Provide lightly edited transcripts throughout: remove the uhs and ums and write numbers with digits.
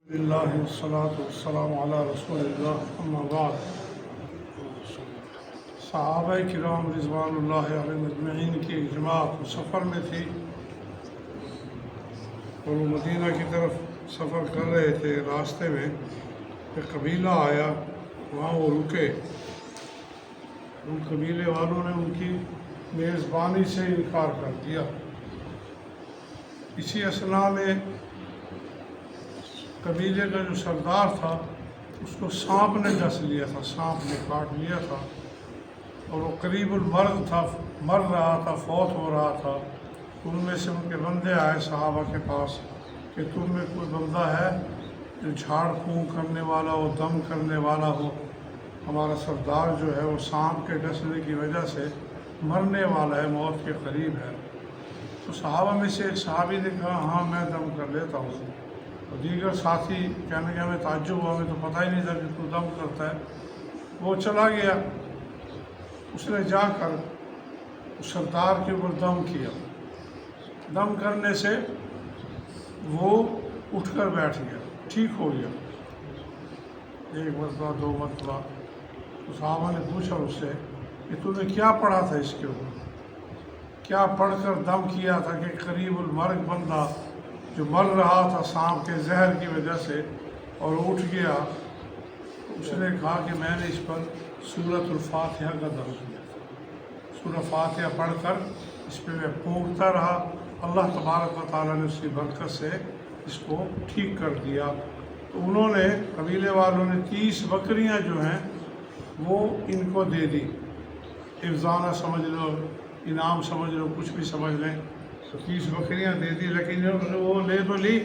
اللہ والصلاۃ والسلام علی رسول اللہ اما بعد۔ صحابہ کرام رضوان اللہ علیہم اجمعین کی ایک جماعت سفر میں تھی اور وہ مدینہ کی طرف سفر کر رہے تھے۔ راستے میں ایک قبیلہ آیا، وہاں وہ رکے۔ ان قبیلے والوں نے ان کی میزبانی سے انکار کر دیا۔ اسی اثناء میں قبیلے کا جو سردار تھا اس کو سانپ نے ڈس لیا تھا، سانپ نے کاٹ لیا تھا، اور وہ قریب المرگ تھا، مر رہا تھا، فوت ہو رہا تھا۔ ان میں سے ان کے بندے آئے صحابہ کے پاس کہ تم میں کوئی بندہ ہے جو جھاڑ پھونک کرنے والا ہو، دم کرنے والا ہو؟ ہمارا سردار جو ہے وہ سانپ کے ڈسنے کی وجہ سے مرنے والا ہے، موت کے قریب ہے۔ تو صحابہ میں سے ایک صحابی نے کہا ہاں میں دم کر لیتا ہوں۔ اور دیگر ساتھی کہنے کہ ہمیں تعجب ہوا، ہمیں تو پتہ ہی نہیں تھا کہ تو دم کرتا ہے۔ وہ چلا گیا، اس نے جا کر سردار کے اوپر دم کیا۔ دم کرنے سے وہ اٹھ کر بیٹھ گیا، ٹھیک ہو گیا۔ ایک مرتبہ، دو مرتبہ۔ تو صحابہ نے پوچھا اس سے کہ تم نے کیا پڑھا تھا اس کے اوپر، کیا پڑھ کر دم کیا تھا کہ قریب المرگ بندہ جو مر رہا تھا سانپ کے زہر کی وجہ سے اور اٹھ گیا؟ اس نے کہا کہ میں نے اس پر سورۃ الفاتحہ کا دم کیا تھا۔ سورہ فاتحہ پڑھ کر اس پہ میں پھونکتا رہا، اللہ تبارک و تعالیٰ نے اس کی برکت سے اس کو ٹھیک کر دیا۔ تو انہوں نے، قبیلے والوں نے 30 بکریاں جو ہیں وہ ان کو دے دی۔ افزانہ سمجھ لو، انعام سمجھ لو، کچھ بھی سمجھ لیں۔ تو 30 بکریاں دے دی، لیکن انہوں نے وہ لے تو لی،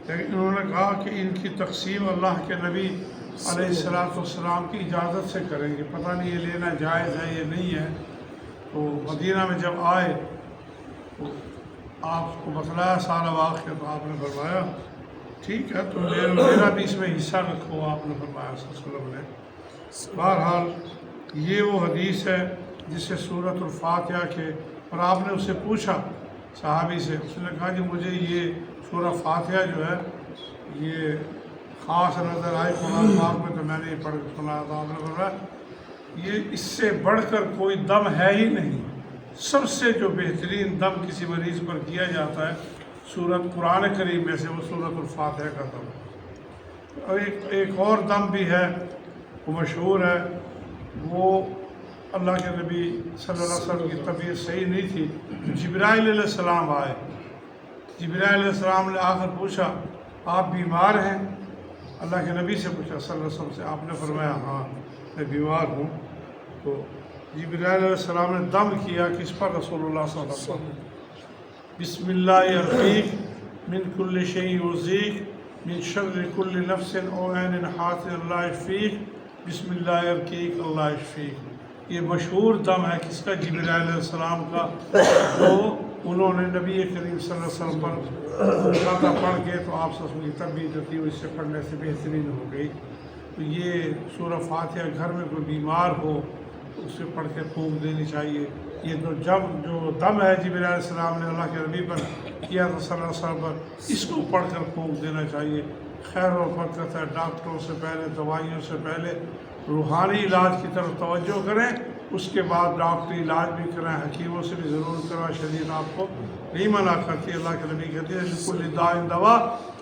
لیکن انہوں نے کہا کہ ان کی تقسیم اللہ کے نبی علیہ السلام کی اجازت سے کریں گے، پتہ نہیں یہ لینا جائز ہے یہ نہیں ہے۔ تو مدینہ میں جب آئے تو آپ کو بتلایا سارا واقعہ، تو آپ نے فرمایا ٹھیک ہے تم لے لو، میرا بھی اس میں حصہ رکھو، آپ نے فرمایا صلی اللہ علیہ وسلم نے۔ بہرحال یہ وہ حدیث ہے جسے سورۃ الفاتحہ کے، اور آپ نے اس سے پوچھا صحابی سے، اس نے کہا کہ مجھے یہ سورہ فاتحہ جو ہے یہ خاص نظر آئی قرآن پاک میں، تو میں نے یہ پڑھ کے سنا تھا۔ آپ نے فرمایا یہ اس سے بڑھ کر کوئی دم ہے ہی نہیں، سب سے جو بہترین دم کسی مریض پر کیا جاتا ہے سورۃ قرآن کریم میں سے وہ سورۃ الفاتحہ کا دم ہے۔ اور ایک اور دم بھی ہے، وہ مشہور ہے، وہ اللہ کے نبی صلی اللہ علیہ وسلم کی طبیعت صحیح نہیں تھی، جبرائیل علیہ السلام آئے۔ جبرائیل علیہ السلام نے آ کر پوچھا آپ بیمار ہیں؟ اللہ کے نبی سے پوچھا صلی اللہ علیہ وسلم سے، آپ نے فرمایا ہاں میں بیمار ہوں۔ تو جبرائیل علیہ السلام نے دم کیا کس پر؟ رسول اللہ صلی اللہ علیہ وسلم۔ بسم اللہ ارقیک من کل شیء یؤذیک من شر کل نفس او عین حاسد اللہ یشفیک بسم اللہ ارقیک اللہ یشفیک۔ یہ مشہور دم ہے کس کا؟ جبرائیل علیہ السلام کا، جو انہوں نے نبی کریم صلی اللہ علیہ وسلم پر کھاتا پڑھ کے، تو آپ صلی اللہ علیہ وسلم کی طبیعت جو تھی اس سے پڑھنے سے بہترین ہو گئی۔ تو یہ سورہ فاتحہ گھر میں کوئی بیمار ہو تو اسے پڑھ کے پھونک دینی چاہیے۔ یہ تو جو دم ہے جبرائیل علیہ السلام نے اللہ کے نبی پر کیا تھا صلی اللہ علیہ وسلم پر، اس کو پڑھ کر پھونک دینا چاہیے۔ خیر و برکت ہے، ڈاکٹروں سے پہلے، دوائیوں سے پہلے روحانی علاج کی طرف توجہ کریں، اس کے بعد ڈاکٹری علاج بھی کریں، حکیموں سے بھی ضرور کریں۔ شریعت آپ کو نہیں منع کرتی، اللہ کے نبی کہتے ہیں لکل داء دوا،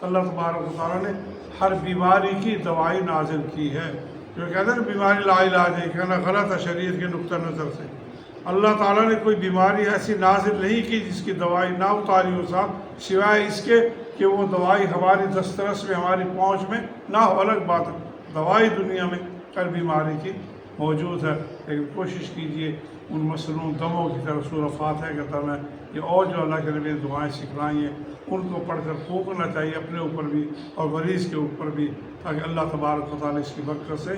اللہ تبارک و تعالیٰ نے ہر بیماری کی دوائی نازل کی ہے۔ جو کہتے ہیں بیماری لا علاج ہے، کہنا غلط ہے شریعت کے نقطہ نظر سے۔ اللہ تعالیٰ نے کوئی بیماری ایسی نازل نہیں کی جس کی دوائی نہ اتاری ہو صاحب، سوائے اس کے کہ وہ دوائی ہماری دسترس میں، ہماری پہنچ میں نہ ہو، الگ بات ہے۔ دوائی دنیا میں ہر بیماری کی موجود ہے، لیکن کوشش کیجئے ان مصنوع دموں کی طرف سورہ فاتحہ کا دم ہے یہ، اور جو اللہ کے نبی نے دعائیں سکھلائی ہیں ان کو پڑھ کر پھونکنا چاہیے اپنے اوپر بھی اور مریض کے اوپر بھی، تاکہ اللہ تبارک و تعالیٰ اس کی برکت سے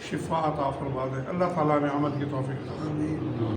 شفا عطا فرما دے۔ اللہ تعالیٰ نے عمل کی توفیق عطا فرمائے۔